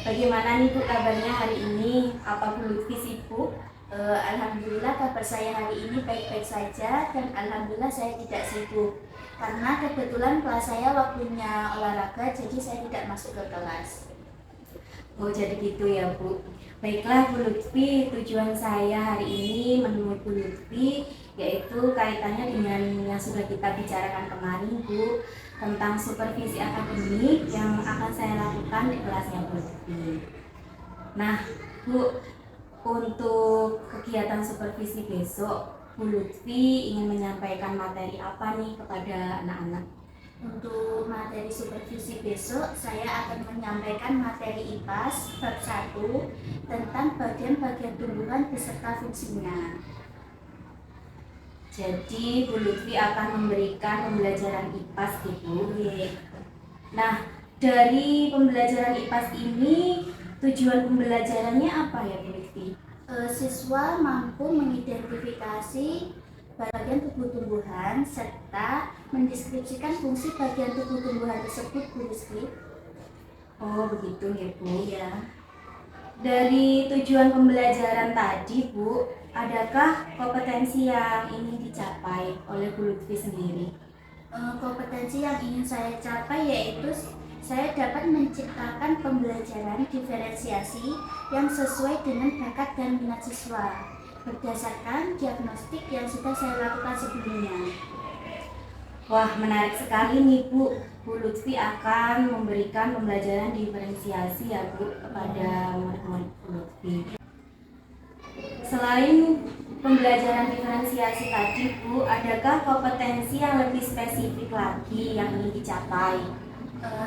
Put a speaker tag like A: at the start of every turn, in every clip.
A: Bagaimana nih Bu kabarnya hari ini? Apa Bu Lutfi sibuk? Alhamdulillah kabar saya hari ini baik-baik saja dan alhamdulillah saya tidak sibuk. Karena kebetulan kelas saya waktunya olahraga, jadi saya tidak masuk ke kelas.
B: Oh jadi gitu ya Bu. Baiklah Bu Lutfi, tujuan saya hari ini menemui Bu Lutfi yaitu kaitannya dengan yang sudah kita bicarakan kemarin Bu, tentang supervisi akademik yang akan saya lakukan di kelasnya Bu Lutfi. Nah Bu, untuk kegiatan supervisi besok Bu Lutfi ingin menyampaikan materi apa nih kepada anak-anak?
A: Untuk materi supervisi besok, saya akan menyampaikan materi IPAS bab 1 tentang bagian-bagian tumbuhan beserta fungsinya.
B: Jadi Bu Lutfi akan memberikan pembelajaran IPAS gitu. Nah, dari pembelajaran IPAS ini tujuan pembelajarannya apa ya Bu Lutfi?
A: Siswa mampu mengidentifikasi bagian tubuh tumbuhan serta mendeskripsikan fungsi bagian tubuh tumbuhan tersebut, Bu Lutfi.
B: Oh begitu ya Bu ya. Dari tujuan pembelajaran tadi Bu, adakah kompetensi yang ingin dicapai oleh Bu Lutfi sendiri?
A: Kompetensi yang ingin saya capai yaitu saya dapat menciptakan pembelajaran diferensiasi yang sesuai dengan bakat dan minat siswa berdasarkan diagnostik yang sudah saya lakukan sebelumnya.
B: Wah, menarik sekali nih Bu. Bu Lutfi akan memberikan pembelajaran diferensiasi ya Bu kepada murid-murid Bu Lutfi. Selain pembelajaran diferensiasi tadi Bu, adakah kompetensi yang lebih spesifik lagi yang ingin dicapai?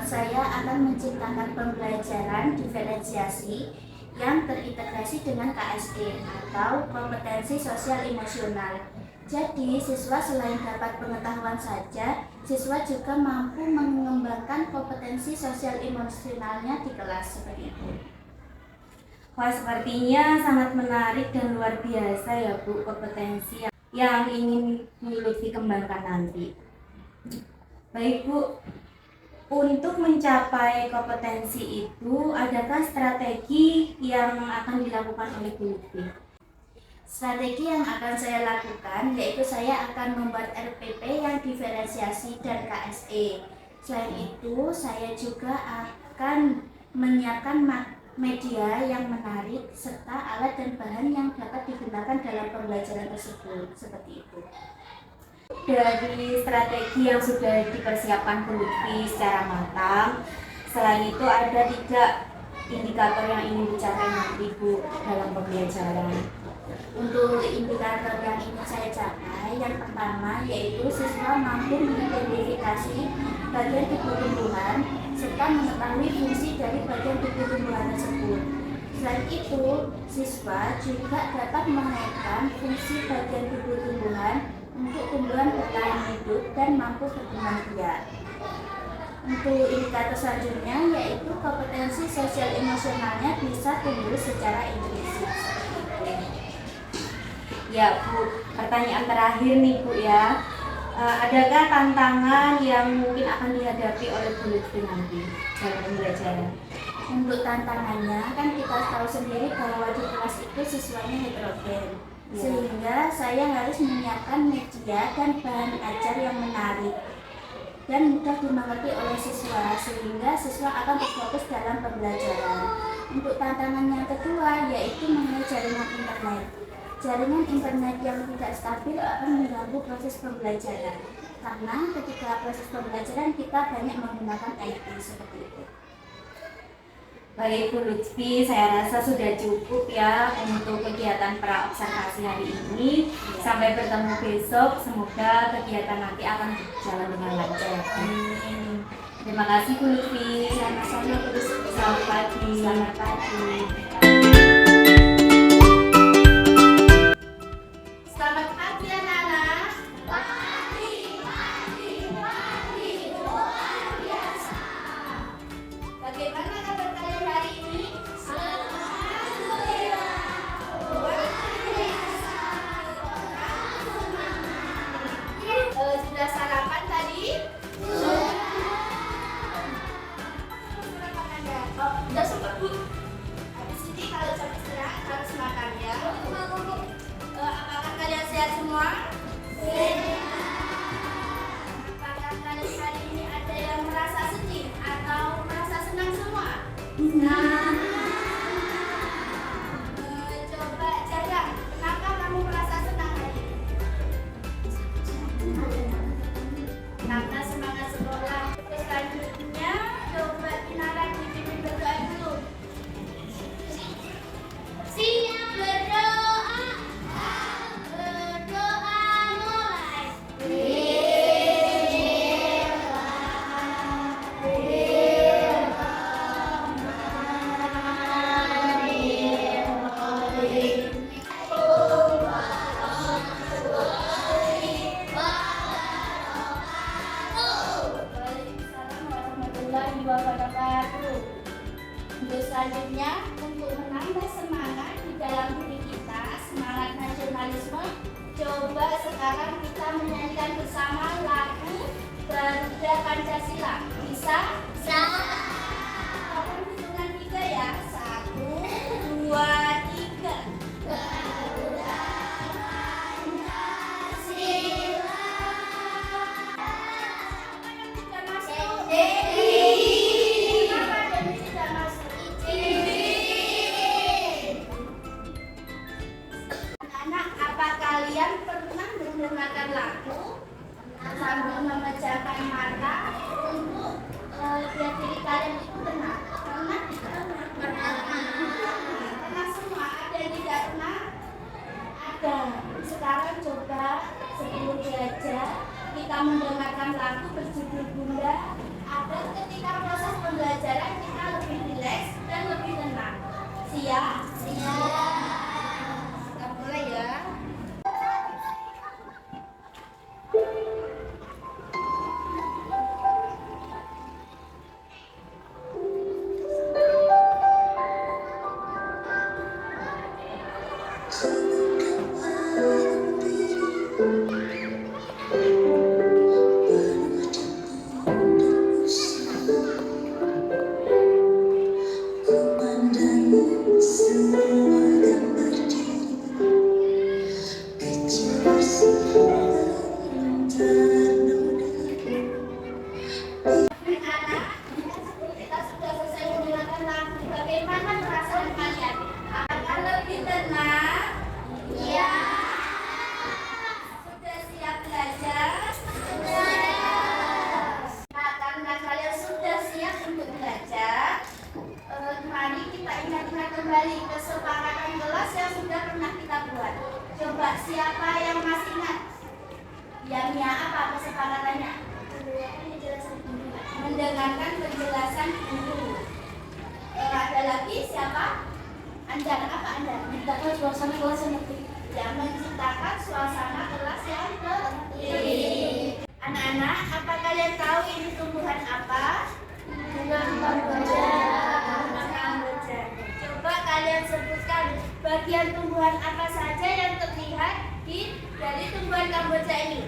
A: Saya akan menciptakan pembelajaran diferensiasi yang terintegrasi dengan KSE atau kompetensi sosial emosional. Jadi, siswa selain dapat pengetahuan saja, siswa juga mampu mengembangkan kompetensi sosial emosionalnya di kelas seperti itu.
B: Wah, sepertinya sangat menarik dan luar biasa ya Bu kompetensi yang ingin Bu Lutfi kembangkan nanti. Baik Bu, untuk mencapai kompetensi itu, adakah strategi yang akan dilakukan oleh Bu Lutfi?
A: Strategi yang akan saya lakukan yaitu saya akan membuat RPP yang diferensiasi dan KSE. Selain itu, saya juga akan menyiapkan media yang menarik serta alat dan bahan yang dapat digunakan dalam pembelajaran tersebut. Seperti itu.
B: Dari strategi yang sudah dipersiapkan Bu Lutfi secara matang, selain itu ada 3 indikator yang ingin dicapai nanti Bu dalam pembelajaran.
A: Untuk indikator yang ingin saya capai, yang pertama yaitu siswa mampu mengidentifikasi bagian tubuh tumbuhan serta mengetahui fungsi dari bagian tubuh tumbuhan tersebut. Selain itu, siswa juga dapat mengaitkan fungsi bagian tubuh tumbuhan untuk tumbuhan bertahan hidup dan mampu berkembang biak. Untuk indikator selanjutnya yaitu kompetensi sosial emosionalnya bisa tumbuh secara inklusif.
B: Ya Bu, pertanyaan terakhir nih Bu ya, adakah tantangan yang mungkin akan dihadapi oleh Bu Lutfi nanti dalam pembelajaran?
A: Untuk tantangannya kan kita tahu sendiri bahwa di kelas itu siswanya heterogen, sehingga saya harus menyiapkan media dan bahan ajar yang menarik dan mudah dimengerti oleh siswa, sehingga siswa akan berfokus dalam pembelajaran. Untuk tantangan yang kedua yaitu mengenai jaringan internet. Jaringan internet yang tidak stabil akan mengganggu proses pembelajaran, karena ketika proses pembelajaran kita banyak menggunakan IT seperti itu.
B: Baik Bu Lutfi, saya rasa sudah cukup ya untuk kegiatan praobservasi hari ini. Sampai bertemu besok, semoga kegiatan nanti akan berjalan dengan lancar. Terima kasih Bu Lutfi.
A: Sama-sama, terus
B: Selamat pagi.
A: selamat pagi.
C: Selamat pagi anak-anak. Luar biasa. Bagaimana kabar kalian hari ini? Alhamdulillah. Luar biasa. Sudah sarapan tadi? Sudah. Sudah sempat Bu.
A: Selanjutnya, untuk menambah semangat di dalam diri kita, semangat nasionalisme, coba sekarang kita menyanyikan bersama lagu Garuda Pancasila. Bisa? Bisa. Kapan hitungan 3 ya? 1, 2, 3. Garuda Pancasila. Siapa yang tidak masuk? Kenapa ada yang tidak masuk? Anak, apa kalian pernah mendengarkan lagu sambil memejamkan mata untuk biar diri kalian itu tenang? Pernah tidak? Pernah semua? Ada yang tidak pernah? Ada. Sekarang coba sebelum belajar kita mendengarkan lagu berjudul Bunda, agar ketika proses pembelajaran kita lebih rileks dan lebih tenang. Siap? Siap. Kita mulai ya. Anak-anak, kita sudah selesai mendengarkan lagu. Bagaimana perasaan kalian? Apakah lebih tenang? Iya. Sudah siap belajar? Sudah. Nah, karena kalian sudah siap untuk belajar, mari kita ingat-ingat kembali kesepakatan kelas yang sudah pernah kita buat. Coba siapa yang masih ingat? Diamnya apa kesepakatannya? Mendengarkan penjelasan guru. Ada lagi siapa? Anjar, apa Anda? Menciptakan suasana kelas yang tertib. Ya, menciptakan suasana kelas yang tertib. Anak-anak, apa kalian tahu ini tumbuhan apa? Bunga kamboja. Bunga kamboja. Coba kalian sebutkan bagian tumbuhan apa saja yang terlihat dari tumbuhan kamboja ini.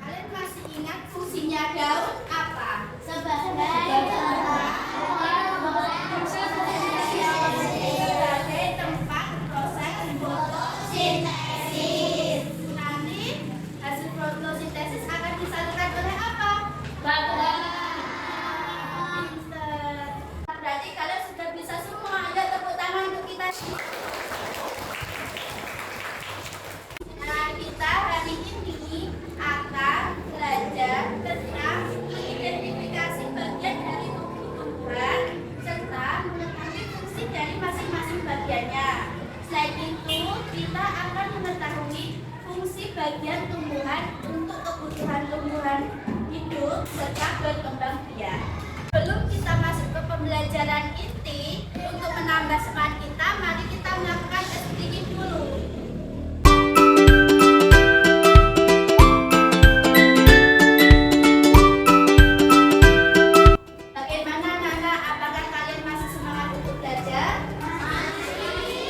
A: Kalian masih ingat fungsinya daun apa? Sebagai tempat proses fotosintesis. Nanti hasil fotosintesis akan disalurkan oleh apa? Bakteri. Berarti kalian sudah bisa semua. Ada tepuk tangan untuk kita. Nah, kita hari ini akan belajar tentang mengidentifikasi bagian dari tumbuh-tumbuhan serta mengetahui fungsi dari masing-masing bagiannya. Selain itu, kita akan mengetahui fungsi bagian tumbuhan untuk kebutuhan tumbuhan hidup serta berkembang biak. Sebelum kita masuk ke pembelajaran inti, untuk menambah semangat kita, mari kita melakukan SDGs dulu. Bagaimana Nana? Apakah kalian masih semangat untuk belajar? Masih.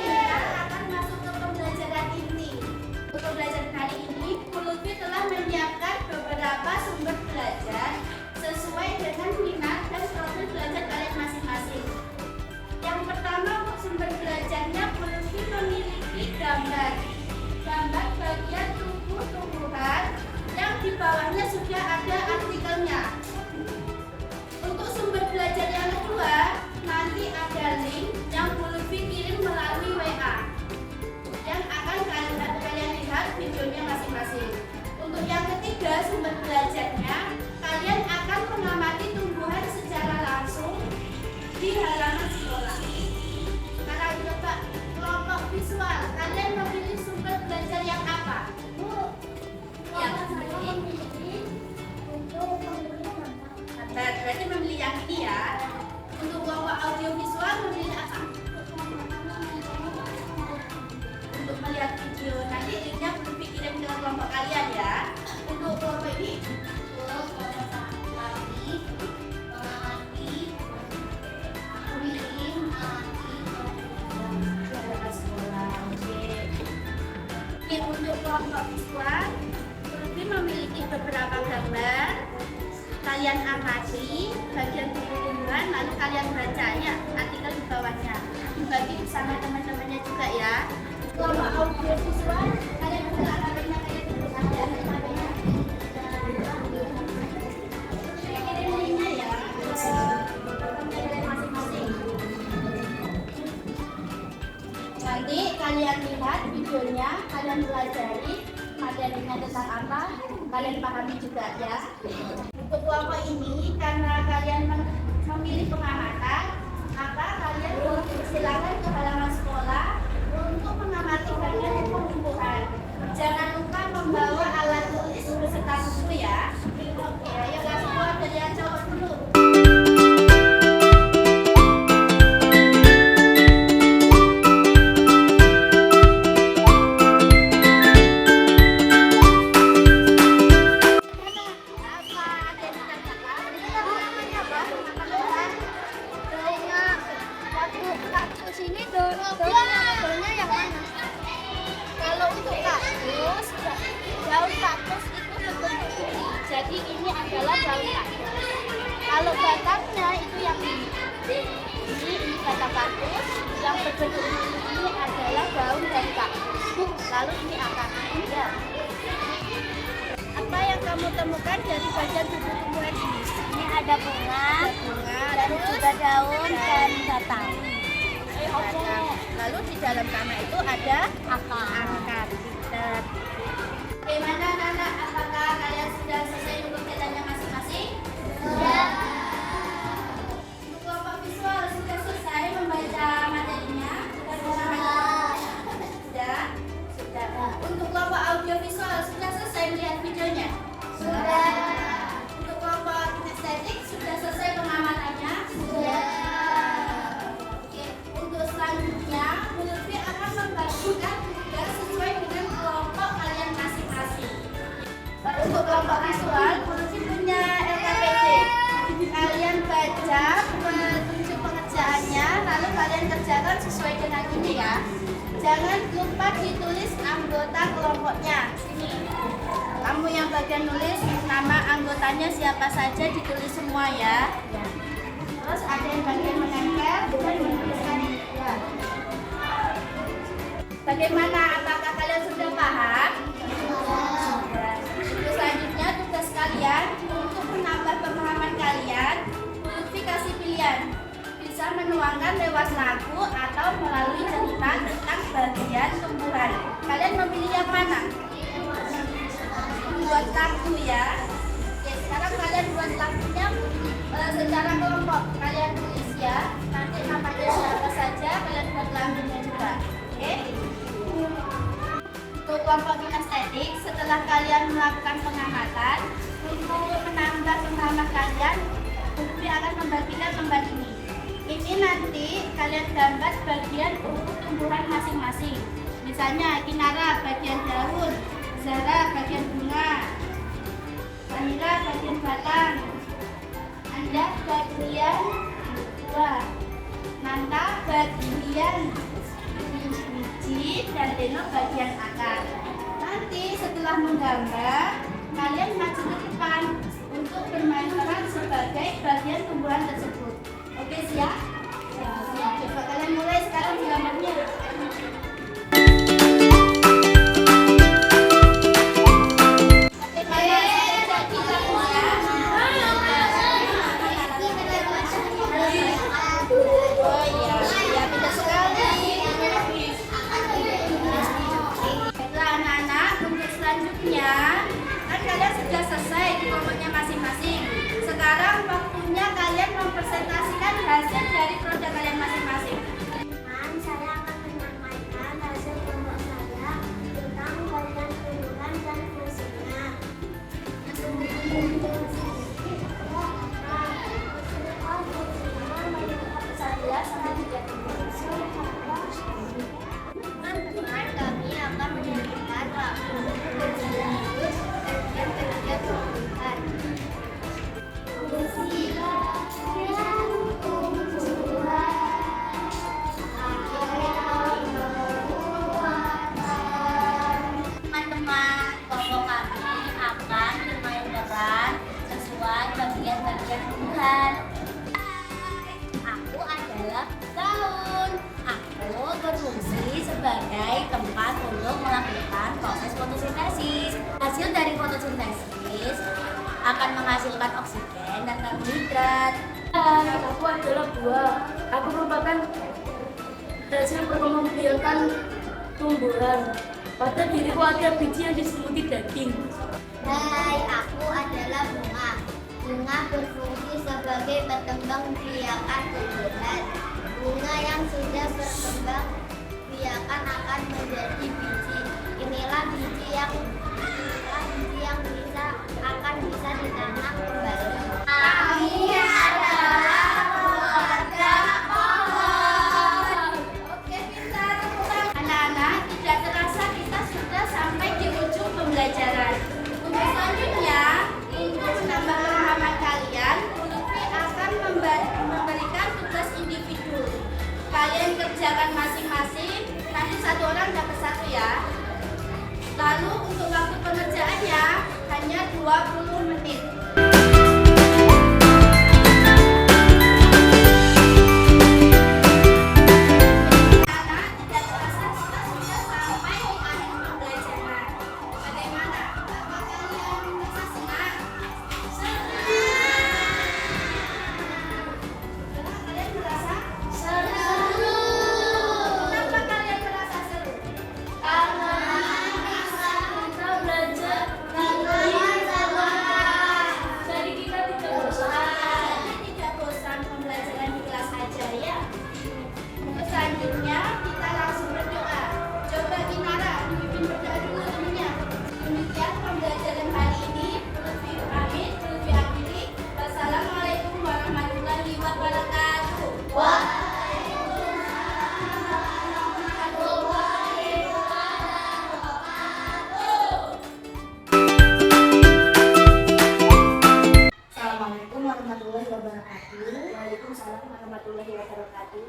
A: Kita akan masuk ke pembelajaran inti. Untuk pembelajaran kali ini, Bu Lutfi telah menyiapkan beberapa sumber belajar sesuai dengan minat dan profil belajar kalian masing-masing. Yang pertama, untuk sumber belajarnya, Bu Lutfi memiliki gambar bagian tumbuh-tumbuhan yang di bawahnya sudah ada artikelnya. Untuk sumber belajar yang kedua, nanti ada link yang Bu Lutfi kirim melalui WA yang akan kalian lihat videonya masing-masing. Untuk yang ketiga, sumber belajarnya, kalian akan mengamati tumbuhan secara langsung di halaman sekolah. Sekarang coba kelompok visual, kalian memilih sumber belajar yang apa? Yang berarti memilih yang ini ya. Untuk kelompok audio visual memilih apa? Untuk melihat video nanti linknya belum dikirim ke kelompok kalian ya. Untuk kelompok ini kelompok visual, Lutfi memiliki beberapa gambar. Kalian amati bagian tumbuh-tumbuhan, lalu kalian baca ya artikel di bawahnya. Dibagi bersama teman-temannya juga ya. Kelompok audio visual, kalian buka HP-nya kayak gitu aja. Ini ya, kalian masing-masing. Nanti kalian lihat videonya, kalian pelajari materinya tentang apa, kalian pahami juga ya. Untuk kelompok ini, karena kalian memilih pengamatan, maka kalian silakan ke halaman sekolah untuk mengamati bagian tumbuh-tumbuhan. Jangan lupa membawa alat tulis beserta buku ya. Oke, ayo kelas 2 dari yang cowok dulu.
C: Daunnya yang mana? Kalau untuk kaktus, daun kaktus itu berbentuk bumi. Jadi ini adalah daun kaktus. Kalau batangnya itu yang ini batang kaktus. Yang berbentuk bumi ini adalah daun dari kaktus. Lalu ini akarnya. Ya.
A: Apa yang kamu temukan dari bagian tumbuh-tumbuhan ini?
C: Ini ada bunga,
A: Lalu
C: juga daun dan batang.
A: Lalu di dalam tanah itu ada
C: Akar.
A: akar. Bagaimana anak-anak? Apakah kalian sudah selesai untuk kegiatannya masing-masing?
C: Sudah.
A: Untuk kelompok visual sudah selesai membaca materinya? Sudah? Sudah. Untuk kelompok audio visual sudah selesai melihat videonya?
C: Sudah.
A: Untuk kelompok kinestetik sudah selesai pengamatannya?
C: Sudah.
A: Oke. Untuk selanjutnya, Lutfi akan membagikan tugas sesuai dengan kelompok kalian masing-masing. Untuk kelompok visual, Lutfi punya LKPD. Kalian baca petunjuk pengerjaannya, lalu kalian kerjakan sesuai dengan ini ya. Jangan lupa ditulis anggota kelompoknya. Sini. Kamu yang bagian nulis nama anggotanya siapa saja ditulis semua ya. Terus ada yang bagian menempel dan menuliskan ya. Bagaimana? Apakah kalian sudah paham? Sudah. Terus selanjutnya tugas kalian untuk menambah pemahaman kalian, Lutfi kasih pilihan. Bisa menuangkan lewat lagu atau melalui cerita tentang bagian tumbuhan. Kalian memilih yang mana? Buat lagu ya. Oke, sekarang kalian buat lagunya secara kelompok. Kalian tulis ya. Nanti namanya siapa saja kalian buat lagunya juga. Oke? Untuk kelompok kinestetik, setelah kalian melakukan pengamatan, untuk menambah pemahaman kalian, Lutfi akan membagikan lembar ini. Ini nanti kalian gambar bagian tumbuhan masing-masing. Misalnya Kinara bagian daun, Zara bagian bunga, Vanila bagian batang, Anda bagian buah, Nanta bagian biji, dan Deno bagian akar. Nanti setelah menggambar, kalian maju ke depan untuk bermain peran sebagai bagian tumbuhan tersebut. Oke, siap? Siap. Coba kalian mulai sekarang gambarnya. Oh iya, ya pintar sekali. Baiklah anak-anak, untuk selanjutnya kan kalian sudah selesai di kelompoknya sebagai tempat untuk melakukan proses fotosintesis. Hasil dari fotosintesis akan menghasilkan oksigen dan karbohidrat.
D: Aku adalah buah. Aku merupakan hasil perkembangbiakan tumbuhan. Pada diriku ada biji yang diselimuti daging.
C: Hai, aku adalah bunga. Bunga berfungsi sebagai perkembang biakan tumbuhan. Bunga yang sudah berkembang biakan akan menjadi biji. Inilah biji yang bisa ditanam kembali. Kami adalah keluarga pohon.
A: Oke, kita temukan anak-anak, tidak terasa kita sudah sampai di ujung pembelajaran. Untuk selanjutnya, untuk menambah pemahaman kalian, Bu Lutfi akan memberikan tugas individu. Kalian kerjakan masing-masing, nanti satu orang dapat satu ya. Lalu untuk waktu pengerjaannya hanya 20 menit. Anak, tidak terasa kita sudah sampai di akhir pembelajaran. Bagaimana? Apakah kalian merasa senang? Kenapa kalian merasa seru? Kenapa kalian merasa seru?
C: Karena
D: Kita belajar jadi kita tidak bosan.
A: Jadi tidak bosan pembelajaran di kelas aja ya. Untuk selanjutnya kita langsung berdoa. Coba Inara dipimpin berdoa dulu temennya. Demikian pembelajaran hari ini. Lutfi pamit, Lutfi akhiri. Wassalamualaikum warahmatullahi wabarakatuh.
B: Assalamualaikum warahmatullahi wabarakatuh. Waalaikumsalam warahmatullahi wabarakatuh.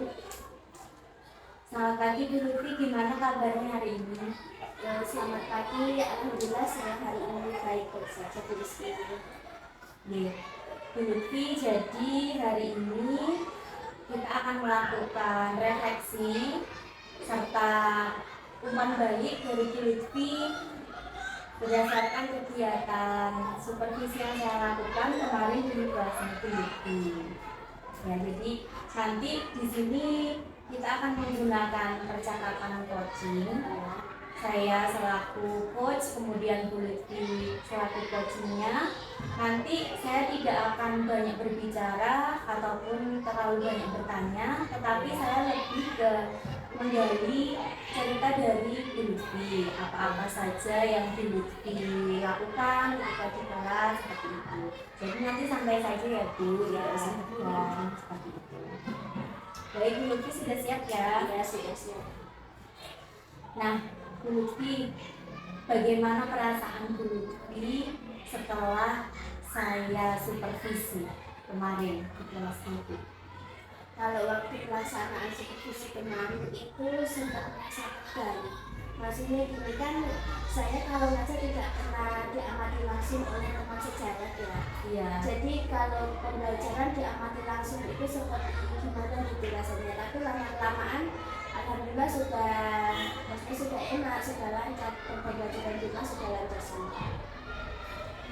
B: Selamat pagi Bu Lutfi, gimana kabarnya hari ini?
A: Selamat pagi, alhamdulillah saya hari ini baik saja di sini.
B: Nih, Bu Lutfi, jadi hari ini kita akan melakukan refleksi serta umpan balik dari Bu Lutfi berdasarkan kegiatan supervisi yang saya lakukan kemarin di kelasnya Bu Lutfi. Ya, jadi nanti di sini kita akan menggunakan percakapan coaching. Saya selaku coach, kemudian Bu Lutfi selaku coachingnya. Nanti saya tidak akan banyak berbicara ataupun terlalu banyak bertanya, tetapi saya lebih ke menggali cerita dari Bu Lutfi, apa-apa saja yang Bu Lutfi lakukan ketika di kelas seperti itu. Jadi nanti santai saja ya Bu, ya seperti itu. Baik, Bu Lutfi sudah siap ya?
A: Ya, sudah siap.
B: Nah, Bu Lutfi, bagaimana perasaan Bu Lutfi setelah saya supervisi kemarin di kelas itu?
A: Kalau waktu pelaksanaan supervisi kemarin itu sempat merasa tegang. Maksudnya gini kan, saya kalau ngajar tidak pernah diamati langsung oleh teman sejawat ya.
B: Iya.
A: Jadi kalau pembelajaran diamati langsung itu seperti gimana gitu rasanya. Tapi lama-lamaan alhamdulillah maksudnya sudah enak, sudah lancar, pembelajaran kita sudah lancar semua.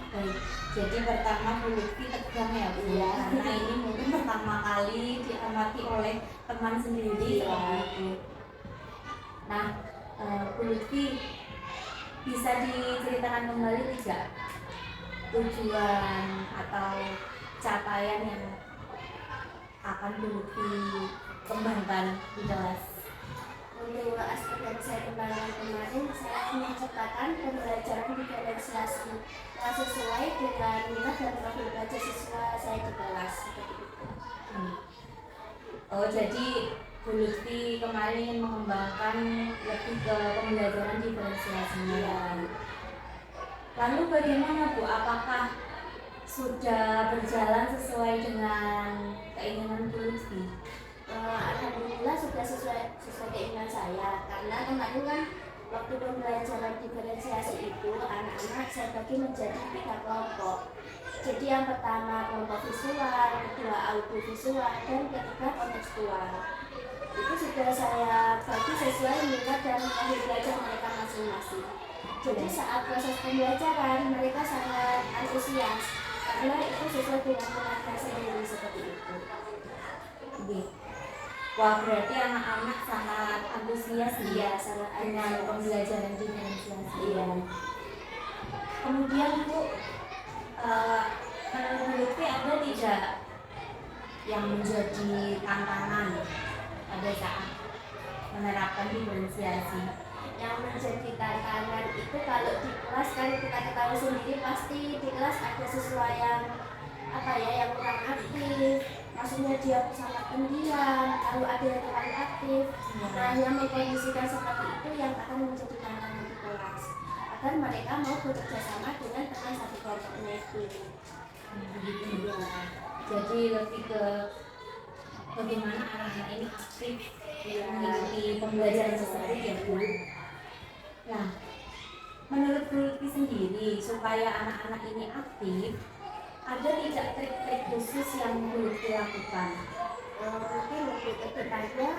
B: Baik, jadi pertama Bu Lutfi tegang ya Bu,
A: Iya.
B: karena ini mungkin pertama kali diamati oleh teman sendiri
A: Iya.
B: seperti itu. Nah, Bu Lutfi bisa diceritakan kembali tidak tujuan atau capaian yang akan Bu Lutfi kembangkan di kelas?
A: Untuk aspek yang saya kembangkan kemarin, saya menciptakan pembelajaran diferensiasi yang sesuai dengan minat dan profil belajar siswa saya di kelas seperti itu.
B: Oh, jadi Bu Lutfi kemarin ingin mengembangkan lebih ke pembelajaran diferensiasinya. Lalu bagaimana Bu? Apakah sudah berjalan sesuai dengan keinginan Bu Lutfi?
A: Alhamdulillah sudah sesuai keinginan saya, karena kemarin kan waktu pembelajaran diferensiasi itu anak-anak saya bagi menjadi 3 kelompok. Jadi yang pertama kelompok visual, kedua audiovisual, dan ketiga kontekstual. itu sudah saya bagi sesuai minat dan profil belajar mereka masing-masing. Jadi saat proses pembelajaran mereka sangat antusias karena itu sesuai dengan minatnya sendiri seperti itu.
B: Oke. Wah, berarti anak-anak sangat antusias
A: Iya, sangat
B: dengan
A: antusias.
B: pembelajaran diferensiasi.
A: Iya.
B: Kemudian Bu, menurut Bu Lutfi ada tidak yang menjadi tantangan pada saat menerapkan diferensiasi?
A: Yang menjadi tantangan itu kalau di kelas kan kita ketahui sendiri pasti di kelas ada siswa yang yang kurang aktif, maksudnya dia sangat pendiam, lalu ada yang terlalu aktif. Nah, yang mengkondisikan seperti itu yang akan menjadi tantangan di kelas agar mereka mau bekerja sama dengan teman satu kelompoknya itu.
B: Begitu. Jadi lebih ke bagaimana anak-anak ini aktif mengikuti pembelajaran tersebut ya Bu. Nah, menurut Bu Lutfi sendiri supaya anak-anak ini aktif, ada tidak trik-trik khusus yang Bu Lutfi lakukan?
A: Mungkin lebih ke depannya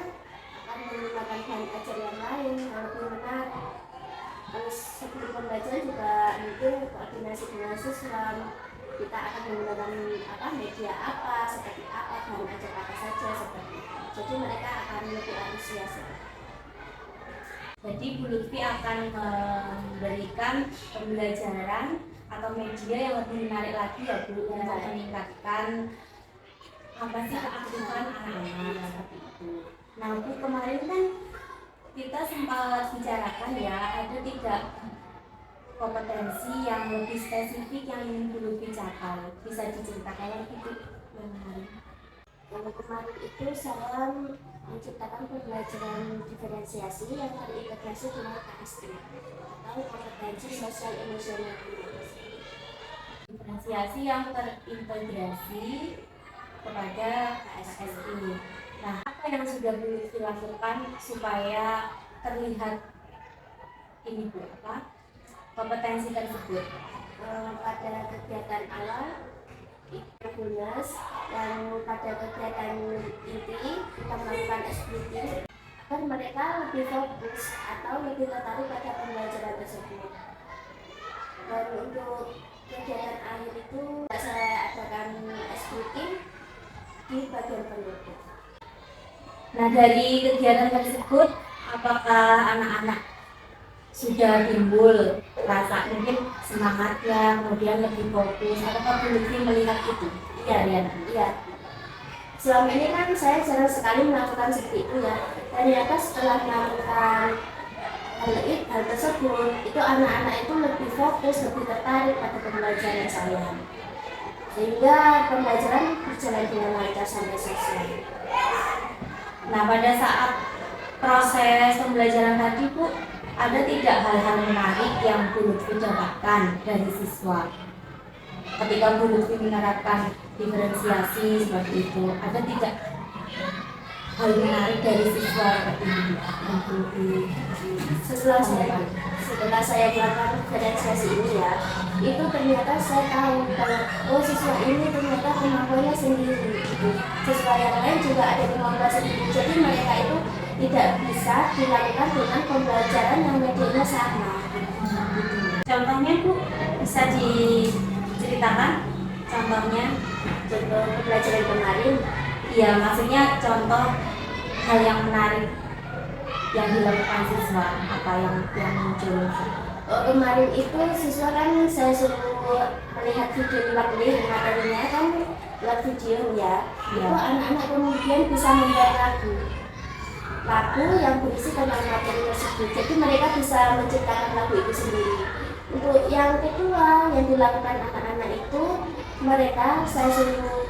A: akan menggunakan bahan ajar yang lain yang lebih menarik. Terus sebelum pembelajaran juga mungkin koordinasi dengan siswa, kita akan menggunakan media apa, seperti apa, bahan ajar apa saja seperti itu. Jadi mereka akan lebih antusias.
B: Jadi Bu Lutfi akan memberikan pembelajaran atau media yang lebih menarik lagi ya Bu, untuk meningkatkan apa sih keaktifan anak-anak seperti itu. Nah Bu, kemarin kan kita sempat bicarakan ya, ada 3 kompetensi yang lebih spesifik yang ingin Bu Lutfi capai. Bisa diceritakan lagi Bu yang menarik?
A: Yang kemarin itu saya menciptakan pembelajaran diferensiasi yang terintegrasi dengan KSI atau kompetensi sosial emosional.
B: Diferensiasi yang terintegrasi kepada KSI. Nah, apa yang sudah Bu Lutfi lakukan supaya terlihat ini Bu, kompetensi tersebut?
A: Pada kegiatan awal bonus dan pada kegiatan inti kita melakukan SPT agar mereka lebih fokus atau lebih tertarik pada pembelajaran tersebut. Dan untuk kegiatan akhir itu saya adakan SPT di bagian penutup.
B: Nah, dari kegiatan tersebut apakah anak-anak sudah timbul rasa mungkin semangatnya, kemudian lebih fokus, ataukah Bu Lutfi melihat itu?
A: Iya. Selama ini kan saya jarang sekali melakukan seperti itu ya. Ternyata setelah melakukan hal tersebut, itu anak-anak itu lebih fokus, lebih tertarik pada pembelajaran saya. Sehingga pembelajaran berjalan dengan lancar sampai selesai.
B: Nah, pada saat proses pembelajaran tadi Bu, ada tidak hal-hal menarik yang Bu Lutfi dapatkan dari siswa ketika Bu Lutfi menerapkan diferensiasi seperti itu? Ada tidak hal menarik dari siswa seperti ini yang Bu Lutfi?
A: Setelah saya melakukan diferensiasi ini ya, itu ternyata saya tahu kalau siswa ini ternyata kemampuannya sendiri. Siswa yang lain juga ada kemampuan sendiri. Jadi mereka itu tidak bisa dilakukan dengan pembelajaran yang medianya sama.
B: Contohnya Bu, bisa diceritakan contohnya?
A: Contoh pembelajaran kemarin,
B: Iya, maksudnya contoh hal yang menarik yang dilakukan siswa, apa yang muncul?
A: kemarin itu siswa kan saya suruh melihat video lewat link materinya kan lewat video ya.
B: Iya.
A: Itu anak-anak kemudian bisa membuat lagu yang berisi tentang materi tersebut. Jadi mereka bisa menciptakan lagu itu sendiri. Untuk yang kedua yang dilakukan anak-anak itu mereka saya suruh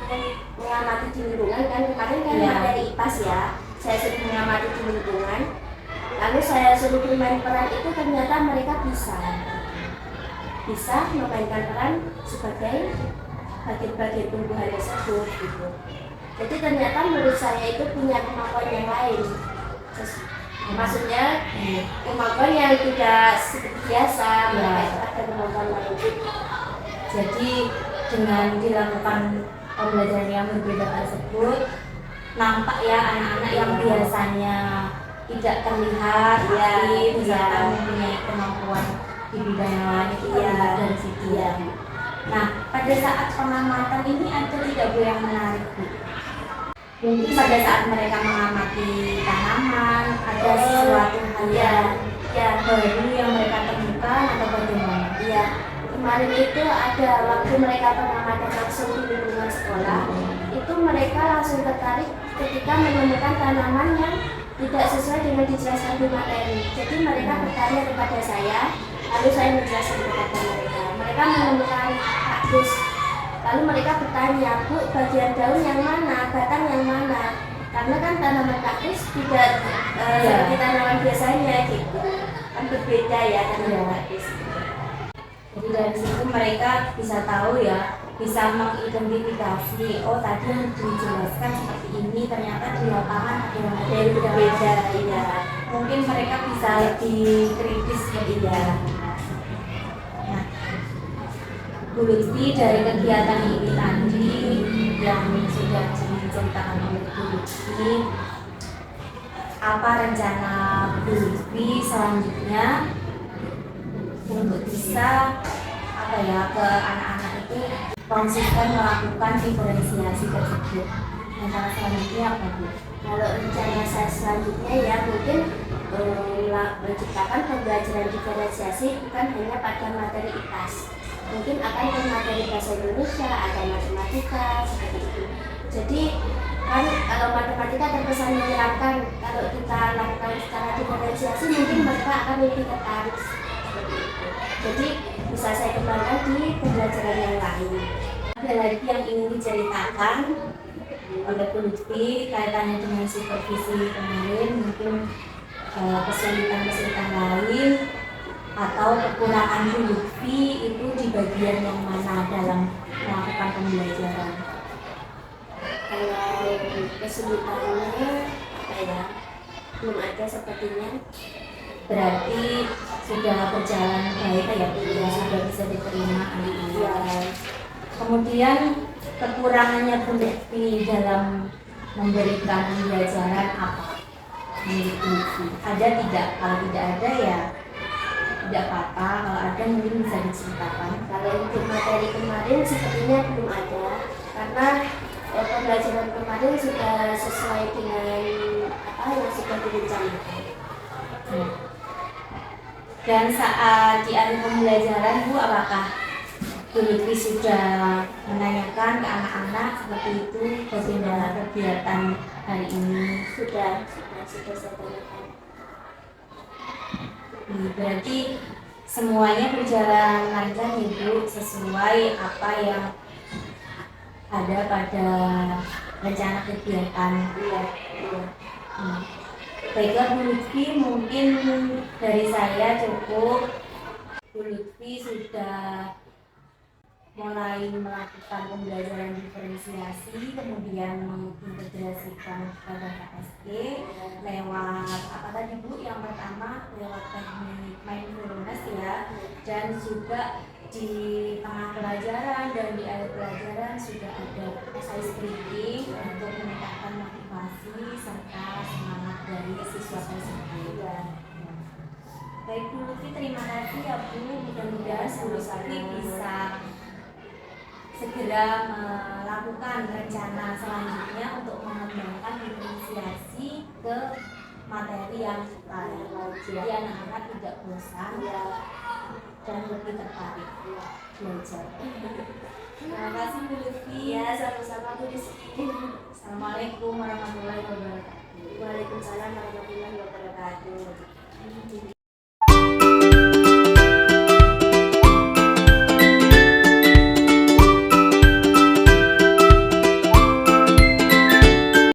A: mengamati di lingkungan kan kemarin kan
B: Iya.
A: materi IPAS ya. Saya suruh mengamati di lingkungan. Lalu saya suruh bermain peran itu ternyata mereka bisa memainkan peran sebagai bagian-bagian tumbuhan tersebut gitu. Jadi ternyata menurut saya itu punya kemampuan yang lain. Maksudnya kemampuan yang tidak seperti biasa, mereka itu ada kemampuan lain.
B: Jadi dengan dilakukan pembelajaran yang berbeda tersebut, nampak ya anak-anak yang biasanya tidak terlihat tapi misalkan mempunyai kemampuan di bidang yang lain itu terlihat dari situ ya. Nah, pada saat pengamatan ini ada tidak Bu yang menarik Bu? Mungkin pada saat mereka mengamati tanaman ada sesuatu hal yang baru yang mereka temukan atau bagaimana?
A: Iya, kemarin itu ada waktu mereka pengamatan langsung di lingkungan sekolah, itu mereka langsung tertarik ketika menemukan tanaman yang tidak sesuai dengan dijelaskan di materi. Jadi mereka bertanya kepada saya, lalu saya menjelaskan kepada mereka. Mereka menemukan kaktus, lalu mereka bertanya, Bu, bagian daun yang mana, batang yang mana? Karena kan tanaman kaktus tidak seperti tanaman biasanya gitu, kan berbeda ya tanaman kaktus.
B: Jadi dari situ mereka bisa tahu ya, bisa mengidentifikasi, oh tadi yang dijelaskan seperti ini, ternyata di lapangan ada yang berbeda ya. Mungkin mereka bisa lebih kritis seperti ya. Nah, Bu Lutfi dari kegiatan ini tadi yang sudah diceritakan oleh Bu Lutfi, apa rencana Bu Lutfi selanjutnya untuk bisa ke anak-anak itu konsisten melakukan diferensiasi tersebut. Rencana selanjutnya apa Bu?
A: Kalau rencana saya selanjutnya ya mungkin menciptakan pembelajaran diferensiasi bukan hanya pada materi IPAS. Mungkin akan ke materi bahasa Indonesia, ada matematika seperti itu. Jadi kan kalau matematika terkesan menyenangkan, kalau kita lakukan secara diferensiasi mungkin mereka akan lebih tertarik seperti itu. Jadi bisa saya kembangkan di pembelajaran yang lain.
B: Ada lagi yang ingin diceritakan oleh Bu Lutfi kaitannya dengan supervisi kemarin, mungkin kesulitan-kesulitan lain atau kekurangan Bu Lutfi itu di bagian yang mana dalam melakukan pembelajaran?
A: Kalau kesulitannya apa ya, belum ada sepertinya.
B: Berarti sudah berjalan baik ya Bu, sudah bisa diterima hari ini. Kemudian kekurangannya Bu Lutfi dalam memberikan pembelajaran apa? Menurut Bu Lutfi ada tidak? Kalau tidak ada ya tidak apa-apa, kalau ada mungkin bisa diceritakan.
A: Kalau untuk materi kemarin sepertinya belum ada, karena pembelajaran kemarin sudah sesuai dengan apa yang sudah direncanakan.
B: Dan saat di akhir pembelajaran Bu, apakah Bu Lutfi sudah menanyakan ke anak-anak seperti itu bagaimana kegiatan hari ini?
A: Sudah saya tanyakan.
B: Berarti semuanya berjalan lancar ya Bu, sesuai apa yang ada pada rencana kegiatan.
A: Iya.
B: Baiklah Bu Lutfi, mungkin dari saya cukup. Bu Lutfi sudah mulai melakukan pembelajaran diferensiasi, kemudian mengintegrasikan pada KSG lewat apa tadi Bu? Yang pertama lewat teknik mindfulness ya, dan juga di tengah pelajaran dan di akhir pelajaran sudah ada exercise breathing untuk meningkatkan motivasi serta semangat dari siswa tersebut. Baik Bu Lutfi, terima kasih ya Bu, mudah-mudahan Bu Lutfi bisa segera melakukan rencana selanjutnya untuk mengembangkan diferensiasi ke materi yang lain. Jadi anak-anak tidak bosan dan lebih tertarik belajar. Terima kasih Bu Lutfi.
A: Ya, sama-sama Bu Rizky.
B: Assalamualaikum warahmatullahi wabarakatuh.
A: Waalaikumsalam warahmatullahi wabarakatuh.